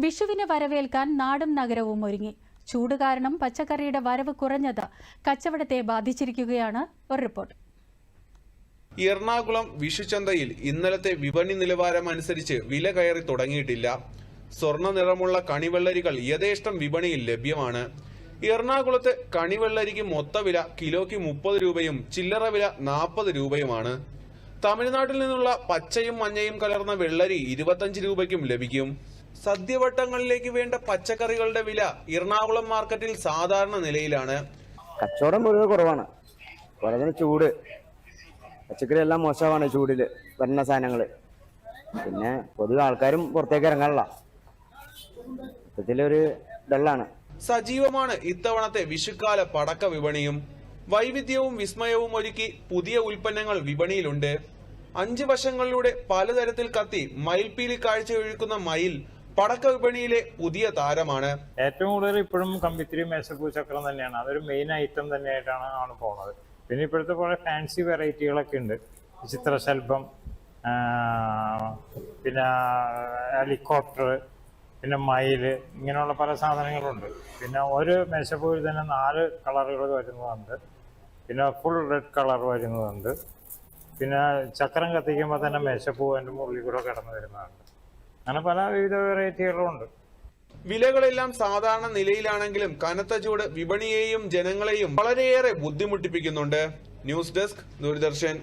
വിഷുവിനെ വരവേൽക്കാൻ നാടും നഗരവും ഒരുങ്ങി. ചൂട് കാരണം പച്ചക്കറിയുടെ വരവ് കുറഞ്ഞത് കച്ചവടത്തെ ബാധിച്ചിരിക്കുകയാണ്. ഒരു റിപ്പോർട്ട്. എറണാകുളം വിഷുചന്തയിൽ ഇന്നലത്തെ വിപണി നിലവാരം അനുസരിച്ച് വില കയറി തുടങ്ങിയിട്ടില്ല. സ്വർണ്ണ നിറമുള്ള കണിവെള്ളരികൾ യഥേഷ്ടം വിപണിയിൽ ലഭ്യമാണ്. എറണാകുളത്ത് കണിവെള്ളരിക്ക് മൊത്ത വില കിലോയ്ക്ക് 30 രൂപയും ചില്ലറ വില 40 രൂപയുമാണ്. തമിഴ്നാട്ടിൽ നിന്നുള്ള പച്ചയും മഞ്ഞയും കലർന്ന വെള്ളരി 25 രൂപയ്ക്കും ലഭിക്കും. സദ്യവട്ടങ്ങളിലേക്ക് വേണ്ട പച്ചക്കറികളുടെ വില എറണാകുളം മാർക്കറ്റിൽ സാധാരണ നിലയിലാണ്. കച്ചവടം പൊതുവെ കുറവാണ്. ചൂട് പച്ചക്കറി എല്ലാം മോശമാണ് ചൂടില് വരുന്ന സാധനങ്ങള്. പിന്നെ പൊതുവെ ആൾക്കാരും പുറത്തേക്ക് ഇറങ്ങാനുള്ള ഒരു ഡള്ളാണ്. സജീവമാണ് ഇത്തവണത്തെ വിഷുക്കാല പടക്ക വിപണിയും. വൈവിധ്യവും വിസ്മയവും ഒരുക്കി പുതിയ ഉൽപ്പന്നങ്ങൾ വിപണിയിലുണ്ട്. 5 വശങ്ങളിലൂടെ പലതരത്തിൽ കത്തി മയിൽപീലി കാഴ്ചയൊഴുക്കുന്ന മയിൽ പടക്ക വിപണിയിലെ പുതിയ താരമാണ്. ഏറ്റവും കൂടുതൽ ഇപ്പോഴും കമ്പിത്തിരി, മേശപ്പൂ, ചക്രം തന്നെയാണ്. അതൊരു മെയിൻ ഐറ്റം തന്നെയായിട്ടാണ് പോകുന്നത്. പിന്നെ ഇപ്പോഴത്തെ കുറെ ഫാൻസി വെറൈറ്റികളൊക്കെ ഉണ്ട്. ചിത്രശലഭം, പിന്നെ ഹെലികോപ്റ്റർ, പിന്നെ മയില്, ഇങ്ങനെയുള്ള പല സാധനങ്ങളുണ്ട്. പിന്നെ ഒരു മേശപ്പൂവിൽ തന്നെ 4 കളറുകൾ വരുന്നതുണ്ട്. പിന്നെ ഫുൾ റെഡ് കളർ വരുന്നതുണ്ട്. പിന്നെ ചക്രം കത്തിക്കുമ്പോൾ തന്നെ മേശപ്പൂ അതിൻ്റെ മുകളിൽ കൂടെ കടന്നു വരുന്നതുണ്ട്. അങ്ങനെ പല വിവിധ വെറൈറ്റികളും ഉണ്ട്. വിലകളെല്ലാം സാധാരണ നിലയിലാണെങ്കിലും കനത്ത ചൂട് വിപണിയെയും ജനങ്ങളെയും വളരെയേറെ ബുദ്ധിമുട്ടിപ്പിക്കുന്നുണ്ട്. News desk, Doordarshan.